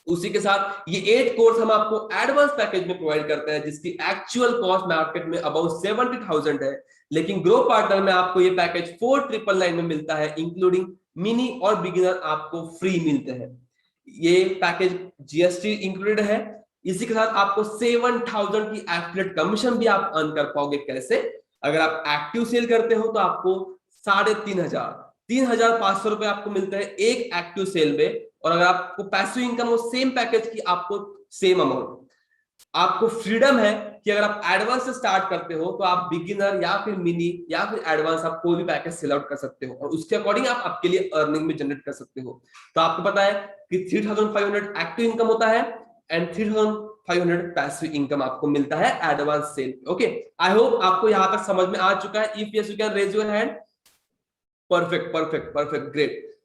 उसी के साथ ये 8 कोर्स हम आपको एडवांस पैकेज में प्रोवाइड करते हैं, जिसकी एक्चुअल कॉस्ट मार्केट में अबाउट 70,000 है, लेकिन ग्रो पार्टनर में आपको ये पैकेज 4,999 में मिलता है, इंक्लूडिंग मिनी और बिगिनर आपको फ्री मिलते हैं। ये पैकेज जीएसटी इंक्लूडेड है। इसी के साथ आपको 7,000 की एफिलिएट कमीशन भी आप अर्न कर पाओगे। कैसे? अगर आप एक्टिव सेल करते हो तो आपको 3,500 रुपए आपको मिलते हैं एक एक्टिव सेल में, और अगर आपको पैसिव इनकम हो सेम पैकेज की आपको सेम अमाउंट। आपको फ्रीडम है कि अगर आप एडवांस से स्टार्ट करते हो तो आप बिगिनर या फिर मिनी या फिर एडवांस आप कोई भी पैकेज सेल आउट कर सकते हो, और उसके अकॉर्डिंग आप आपके लिए अर्निंग में जनरेट कर सकते हो। तो आपको पता है कि 3,500 एक्टिव इनकम होता है एंड 3,500 पैसिव इनकम आपको मिलता है advance sale. Okay, I hope आपको यहां तक समझ में आ चुका है। If yes you can raise your hand. Perfect perfect perfect, great,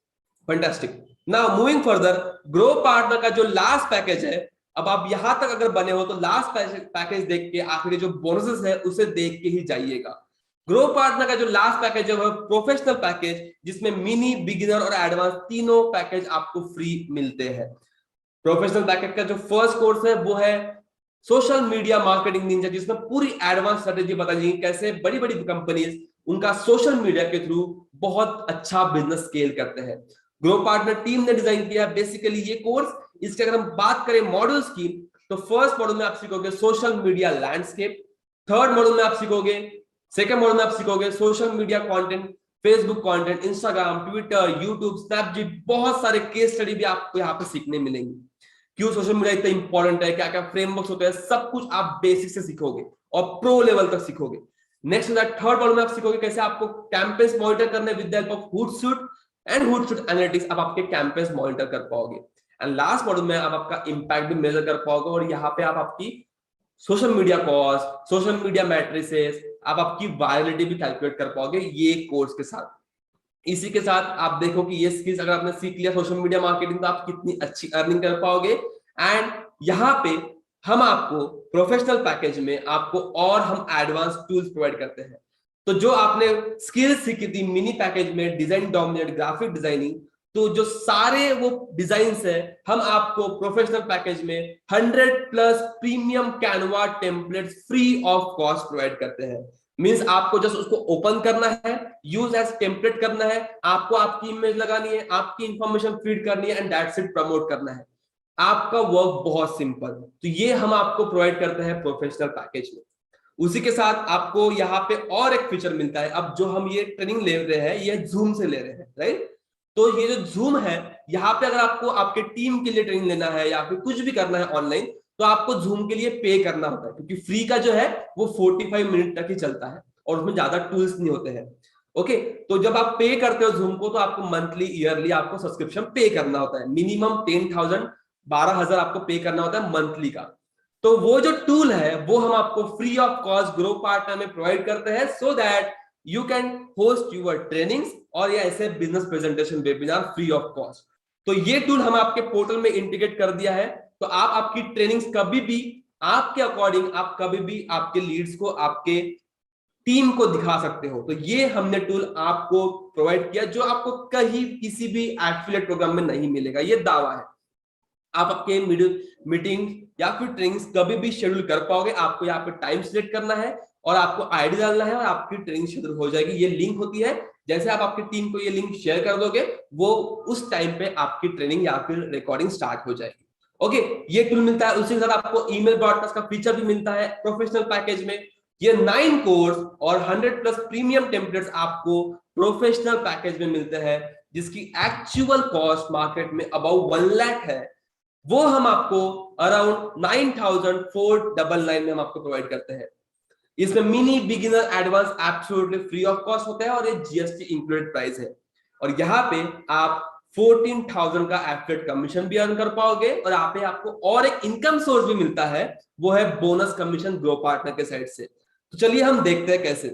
fantastic. Now moving further, Grow Partner का जो लास्ट पैकेज है, अब आप यहां तक अगर बने हो तो लास्ट पैकेज देख के आखिरी जो बोनसेस है उसे देख के ही जाइएगा। ग्रो पार्टनर का जो लास्ट पैकेज है वो प्रोफेशनल पैकेज, जिसमें मिनी, बिगिनर और एडवांस तीनों पैकेज आपको फ्री मिलते हैं। प्रोफेशनल पैकेज का जो फर्स्ट कोर्स है वो है सोशल मीडिया मार्केटिंग निंजा, जिसमें पूरी एडवांस स्ट्रेटेजी बता जाएगी कैसे बड़ी बड़ी कंपनीज उनका सोशल मीडिया के थ्रू बहुत अच्छा बिजनेस स्केल करते हैं। ग्रो पार्टनर टीम ने डिजाइन किया बेसिकली ये कोर्स। इसके अगर हम बात करें मॉड्यूल्स की, तो फर्स्ट मॉड्यूल में आप सीखोगे social media landscape, third module में आप सीखोगे, सेकंड मॉड्यूल में आप सीखोगे social media content, Facebook content, Instagram, Twitter, YouTube, Snapchat, बहुत सारे केस स्टडी भी आपको यहाँ पे सीखने मिलेंगे। क्यों सोशल मीडिया इतना इंपॉर्टेंट है, क्या क्या फ्रेमवर्क्स होते हैं, सब कुछ आप बेसिक से सीखोगे और प्रो लेवल तक सीखोगे। नेक्स्ट थर्ड मॉड्यूल में आप सीखोगे कैसे आपको कैंपेन्स मॉनिटर करने with the help of Hootsuite and Hootsuite analytics, आप आपके कैंपेन्स मॉनिटर कर पाओगे। एंड लास्ट मॉड्यूल में आप आपका इंपैक्ट भी मेजर कर पाओगे, और यहाँ पे आप आपकी social media cost, social media matrices, आप आपकी वायरलिटी भी कैलकुलेट कर पाओगे ये कोर्स के साथ। इसी के साथ आप देखो कि ये स्किल्स अगर आपने सीख लिया सोशल मीडिया मार्केटिंग, तो आप कितनी अच्छी अर्निंग कर पाओगे। एंड यहाँ पे हम आपको प्रोफेशनल पैकेज में आपको और हम एडवांस टूल्स प्रोवाइड करते हैं। तो जो आपने स्किल्स सीखी थी मिनी पैकेज में, डिजाइन डोमिनेट, ग्राफिक डिजाइनिंग, तो जो सारे वो डिजाइन्स है हम आपको प्रोफेशनल पैकेज में 100+ premium Canva templates free of cost provide करते हैं। मींस आपको जस्ट उसको ओपन करना है, यूज एज टेम्पलेट करना है, आपको आपकी इमेज लगानी है, आपकी इंफॉर्मेशन फीड करनी है एंड दैट्स इट, प्रमोट करना है। आपका वर्क बहुत सिंपल। तो ये हम आपको प्रोवाइड करते हैं प्रोफेशनल पैकेज में। उसी के साथ आपको यहाँ पे और एक फीचर मिलता है। अब जो हम ये ट्रेनिंग ले रहे हैं ये जूम से ले रहे हैं, राइट? तो ये जो जूम है, यहाँ पे अगर आपको आपके टीम के लिए ट्रेनिंग लेना है या फिर कुछ भी करना है ऑनलाइन, तो आपको जूम के लिए पे करना होता है, क्योंकि फ्री का जो है वो 45 मिनट तक ही चलता है और उसमें ज्यादा टूल्स नहीं होते हैं। ओके, तो जब आप पे करते हो जूम को, तो आपको मंथली, ईयरली आपको सब्सक्रिप्शन पे करना होता है। मिनिमम 10,000, 12,000 आपको पे करना होता है मंथली का। तो वो जो टूल है वो हम आपको free of cost Grow Partner में प्रोवाइड करते हैं, so that you can host your trainings और या ऐसे business presentation webinar free of cost. तो ये टूल हम आपके पोर्टल में इंटीग्रेट कर दिया है, तो आप आपकी ट्रेनिंग्स कभी भी आपके अकॉर्डिंग, आप कभी भी आपके लीड्स को, आपके टीम को दिखा सकते हो। तो ये हमने टूल आपको प्रोवाइड किया, जो आपको कहीं किसी भी एफिलिएट प्रोग्राम में नहीं मिलेगा, ये दावा है। आप आपके मीटिंग या फिर ट्रेनिंग्स कभी भी शेड्यूल कर पाओगे। आपको यहाँ पे टाइम सिलेक्ट करना है और आपको आईडी डालना है और आपकी ट्रेनिंग शेड्यूल हो जाएगी। ये लिंक होती है, जैसे आप आपकी टीम को ये लिंक शेयर कर दोगे, वो उस टाइम पे आपकी ट्रेनिंग या फिर रिकॉर्डिंग स्टार्ट हो जाएगी। ओके, ये टूल मिलता है। उसी के साथ आपको ईमेल ब्रॉडकास्ट का फीचर भी मिलता है प्रोफेशनल पैकेज में। ये 9 कोर्स और 100+ प्रीमियम टेम्पलेट्स आपको प्रोफेशनल पैकेज में मिलते हैं, जिसकी एक्चुअल कॉस्ट मार्केट में अबाउट 1 लाख है। वो हम आपको अराउंड 9,499 में हम आपको प्रोवाइड करते हैं। इसमें mini, beginner, advance absolutely free of cost होता है और ये जीएसटी इंक्लूडेड प्राइस है। और यहाँ पे आप 14,000 का एफिलिएट कमीशन भी अर्न कर पाओगे, और यहाँ पे आपको और एक इनकम सोर्स भी मिलता है, वो है बोनस कमीशन ग्रो पार्टनर के साइड से। तो चलिए हम देखते हैं कैसे।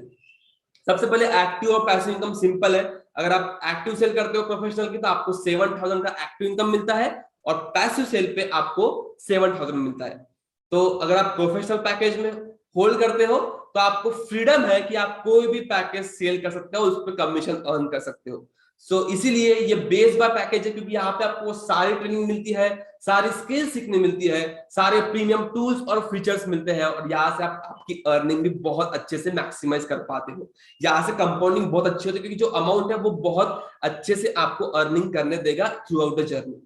सबसे पहले एक्टिव और पैसिव इनकम सिंपल है। अगर आप एक्टिव सेल करते हो प्रोफेशनल की, तो आपको 7,000 का एक्टिव इनकम मिलता है और पैसिव सेल पे आपको 7,000 मिलता है। तो अगर आप प्रोफेशनल पैकेज में होल्ड करते हो, तो आपको फ्रीडम है कि आप कोई भी पैकेज सेल कर सकते हो, उस पर कमीशन अर्न कर सकते हो। इसीलिए ये बेस बाय पैकेज है, क्योंकि यहाँ पे आपको सारी ट्रेनिंग मिलती है, सारी स्किल सीखने मिलती है, सारे प्रीमियम टूल्स और फीचर्स मिलते हैं, और यहाँ से आप आपकी अर्निंग भी बहुत अच्छे से मैक्सिमाइज कर पाते हो। यहाँ से कंपाउंडिंग बहुत अच्छी होती है, क्योंकि जो अमाउंट है वो बहुत अच्छे से आपको अर्निंग करने देगा थ्रू आउट द जर्नी।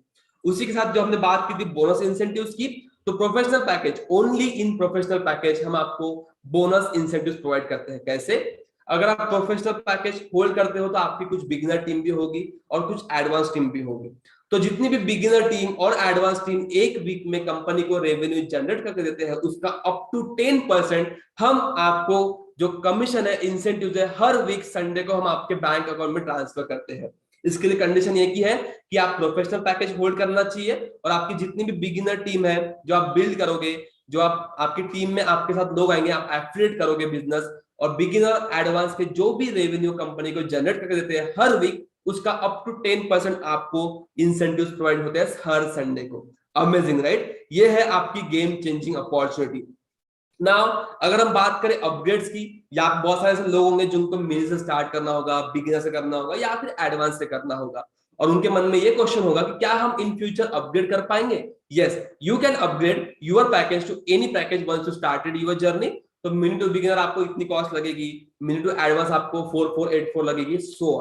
उसी के साथ जो हमने बात की थी बोनस इंसेंटिव्स की, तो professional package, only in professional package हम आपको बोनस इंसेंटिव्स प्रोवाइड करते हैं। कैसे? अगर आप प्रोफेशनल पैकेज होल्ड करते हो तो आपकी कुछ बिगिनर टीम भी होगी और कुछ एडवांस टीम भी होगी। तो जितनी भी बिगिनर टीम और एडवांस टीम एक वीक में कंपनी को रेवेन्यू जनरेट करके देते हैं, उसका अप टू 10% हम आपको जो कमीशन है, इंसेंटिव है, हर वीक संडे को हम आपके बैंक अकाउंट में ट्रांसफर करते हैं। इसके लिए कंडीशन ये की है कि आप प्रोफेशनल पैकेज होल्ड करना चाहिए, और आपकी जितनी भी बिगिनर टीम है जो आप बिल्ड करोगे, जो आप आपकी टीम में आपके साथ लोग आएंगे, आप एफिलिएट करोगे बिजनेस, और बिगिनर एडवांस के जो भी रेवेन्यू कंपनी को जनरेट करके देते हैं हर वीक, उसका अप टू 10% आपको इंसेंटिव्स प्रोवाइड होते हैं हर संडे को। Amazing, right? ये है आपकी गेम चेंजिंग अपॉर्चुनिटी। नाउ अगर हम बात करें अपग्रेड्स की, या बहुत सारे ऐसे लोग होंगे जिनको मिडिल से स्टार्ट करना होगा, बिगिनर से करना होगा, या फिर एडवांस से करना होगा, और उनके मन में ये क्वेश्चन होगा कि क्या हम इन फ्यूचर अपग्रेड कर पाएंगे? Yes, you can upgrade your package to any package once you started your journey. तो मिनी टू बिगिनर आपको इतनी कॉस्ट लगेगी, मिनी टू एडवांस आपको 4484 लगेगी, सो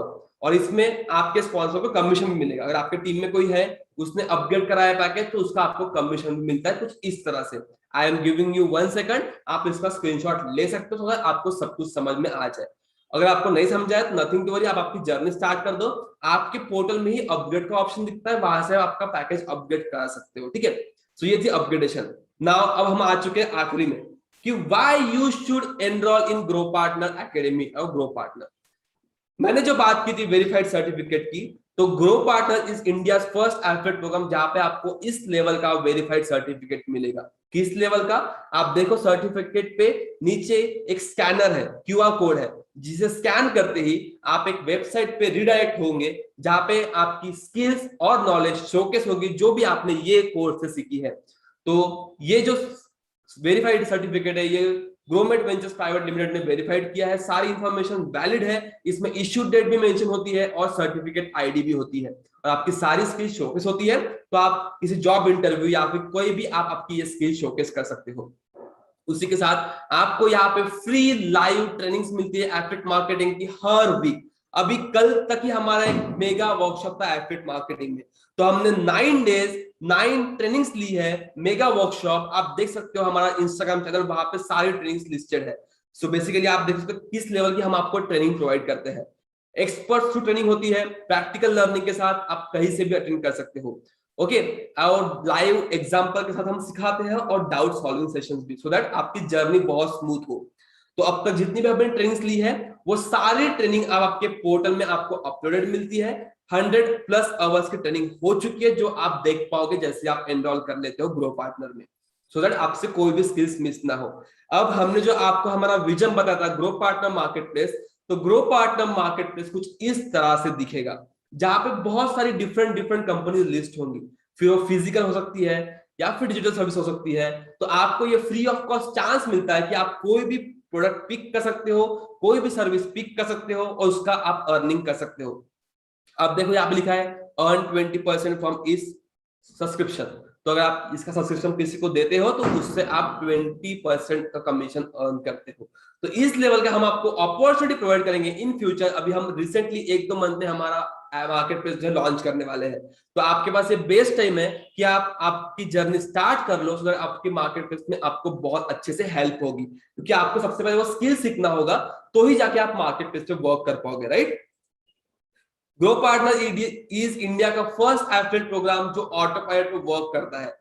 और इसमें आपके स्पॉन्सर को कमीशन भी मिलेगा। अगर आपके टीम में कोई है उसने अपग्रेड कराया पैकेज, तो उसका आपको कमीशन भी मिलता है कुछ इस तरह से। I am giving you 1 second, आप इसका स्क्रीनशॉट ले सकते हो, आपको सब कुछ समझ में आ जाए। अगर आपको नहीं समझा है तो नथिंग टू वरी, आप आपकी जर्नी स्टार्ट कर दो। आपके पोर्टल में ही अपग्रेड का ऑप्शन दिखता है, वहां से आपका पैकेज अपग्रेड करा सकते हो, ठीक है? सो ये थी अपग्रेडेशन। नाउ अब हम आ चुके हैं आखिरी में कि why you should enroll in Grow Partner academy और ग्रो पार्टनर। मैंने जो बात की थी वेरीफाइड सर्टिफिकेट की, तो Grow Partner is India first affiliate program जहां पे आपको इस लेवल का वेरीफाइड सर्टिफिकेट मिलेगा। किस लेवल का? आप देखो सर्टिफिकेट पे नीचे एक स्कैनर है, क्यूआर कोड है, जिसे स्कैन करते ही आप एक वेबसाइट पे रिडायरेक्ट होंगे, जहां पे आपकी स्किल्स और नॉलेज शोकेस होगी, जो भी आपने ये कोर्स से सीखी है। तो ये जो वेरीफाइड सर्टिफिकेट है, ये ग्रोमेट वेंचर्स प्राइवेट लिमिटेड ने वेरीफाइड किया है, सारी इंफॉर्मेशन वैलिड है, इसमें इश्यू डेट भी मेंशन होती है और सर्टिफिकेट आईडी भी होती है, और आपकी सारी स्किल शोकेस होती है। तो आप किसी जॉब इंटरव्यू या फिर कोई भी आप आपकी ये स्किल शोकेस कर सकते हो। उसी के साथ आपको यहाँ पे फ्री लाइव ट्रेनिंग्स मिलती है एफिलिएट मार्केटिंग की हर वीक। अभी कल तक ही हमारा एक मेगा वर्कशॉप था एफिलिएट मार्केटिंग में, तो हमने 9 डेज 9 ट्रेनिंग्स ली है, मेगा वर्कशॉप। आप देख सकते हो हमारा इंस्टाग्राम चैनल, वहां पे सारी ट्रेनिंग्स लिस्टेड है। सो बेसिकली आप देख सकते हो किस लेवल की हम आपको ट्रेनिंग प्रोवाइड करते हैं। एक्सपर्ट थ्रू ट्रेनिंग होती है, प्रैक्टिकल लर्निंग के साथ आप कहीं से भी अटेंड कर सकते हो, ओके और लाइव एग्जांपल के साथ हम सिखाते हैं, और डाउट सॉल्विंग सेशंस भी, सो दैट आपकी जर्नी बहुत स्मूथ हो। तो अब तक जितनी भी हमने ट्रेनिंग्स ली है, वो सारी ट्रेनिंग अब आपके पोर्टल में आपको अपलोडेड मिलती है। 100+ आवर्स की ट्रेनिंग हो चुकी है, जो आप देख पाओगे जैसे आप एनरोल कर लेते हो ग्रो पार्टनर में, सो दैट आपसे कोई भी स्किल्स मिस ना हो। अब हमने जो आपको हमारा विजन बताया था ग्रो पार्टनर मार्केट प्लेस, तो ग्रो पार्टनर मार्केट प्लेस कुछ इस तरह से दिखेगा, जहां पे बहुत सारी डिफरेंट कंपनीज लिस्ट होंगी। फिर वो फिजिकल हो सकती है या फिर डिजिटल सर्विस हो सकती है। तो आपको ये फ्री ऑफ कॉस्ट चांस मिलता है कि आप कोई भी प्रोडक्ट पिक कर सकते हो, कोई भी सर्विस पिक कर सकते हो, और उसका आप अर्निंग कर सकते हो। अब देखो यहाँ पे लिखा है अर्न 20% फ्रॉम इस सब्सक्रिप्शन। तो अगर आप इसका सब्सक्रिप्शन किसी को देते हो तो उससे आप 20% का कमीशन अर्न करते हो। तो इस लेवल का हम आपको अपॉर्चुनिटी प्रोवाइड करेंगे इन फ्यूचर। अभी हम रिसेंटली 1-2 मंथ में हमारा मार्केट प्लेस जो लॉन्च करने वाले हैं, तो आपके पास ये बेस्ट टाइम है कि आप आपकी जर्नी स्टार्ट कर लो, सो दैट आपकी मार्केट प्लेस में आपको बहुत अच्छे से हेल्प होगी, क्योंकि आपको सबसे पहले वो स्किल सीखना होगा, तो ही जाके आप मार्केट प्लेस पे वर्क कर पाओगे, right? Grow Partner is India का फर्स्ट एफिलिएट प्रोग्राम जो ऑटो पायलट पे वर्क करता है।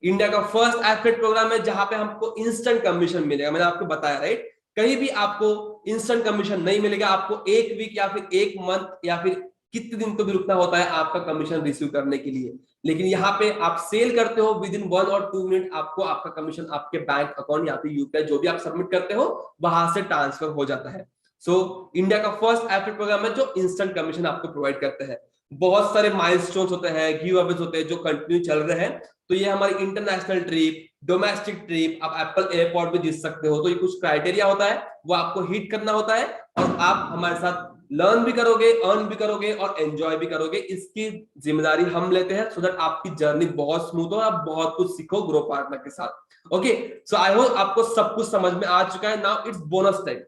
इंडिया का फर्स्ट एफिलिएट प्रोग्राम है जहां पे हमको इंस्टेंट कमीशन मिलेगा। मैंने आपको बताया, राइट? कहीं भी आपको इंस्टेंट कमीशन नहीं मिलेगा, आपको 1 वीक या फिर 1 मंथ या फिर कितने दिन तो भी रुकना होता है आपका कमीशन रिसीव करने के लिए। लेकिन यहाँ पे आप सेल करते हो, विद इन 1 और 2 मिनट आपको आपका कमीशन आपके बैंक अकाउंट या फिर यूपीआई जो भी आप सबमिट करते हो वहां से ट्रांसफर हो जाता है। सो इंडिया का फर्स्ट एफिलिएट प्रोग्राम है जो इंस्टेंट कमीशन आपको प्रोवाइड करते हैं। बहुत सारे माइलस्टोन्स होते हैं, गिव अवेज होते हैं जो कंटिन्यू चल रहे हैं। तो ये हमारी इंटरनेशनल ट्रिप, डोमेस्टिक ट्रिप, आप एप्पल एयरपोर्ट भी जीत सकते हो। तो ये कुछ क्राइटेरिया होता है, वो आपको हिट करना होता है और आप हमारे साथ लर्न भी करोगे, अर्न भी करोगे और एंजॉय भी करोगे। इसकी जिम्मेदारी हम लेते हैं सो दैट आपकी जर्नी बहुत स्मूथ हो, आप बहुत कुछ सीखो ग्रो पार्टनर के साथ। ओके, सो आई होप आपको सब कुछ समझ में आ चुका है। Now it's bonus time.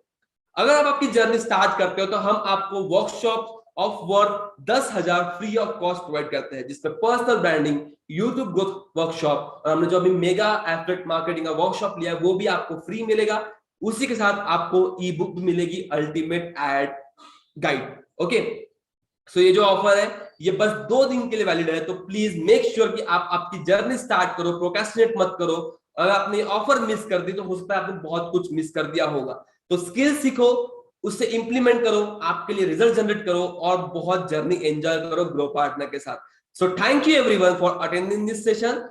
अगर आप आपकी जर्नी स्टार्ट करते हो तो हम आपको workshop of work 10,000 free of cost provide करते हैं, जिसमें personal branding, YouTube growth workshop और हमने जो अभी मेगा एफिलिएट मार्केटिंग का वर्कशॉप लिया है वो भी आपको फ्री मिलेगा। उसी के साथ आपको ई बुक भी मिलेगी, अल्टीमेट एड गाइड। ओके, सो ये जो ऑफर है ये बस 2 दिन के लिए वैलिड है, तो प्लीज मेक श्योर कि आप आपकी जर्नी स्टार्ट करो, प्रोक्रेस्टिनेट मत करो। अगर आपने ऑफर मिस कर दी तो हो सकता है आपने बहुत कुछ मिस कर दिया होगा। तो स्किल सीखो, उससे इंप्लीमेंट करो, आपके लिए रिजल्ट जनरेट करो और बहुत जर्नी एंजॉय करो ग्रो पार्टनर के साथ। So thank you everyone for attending this session.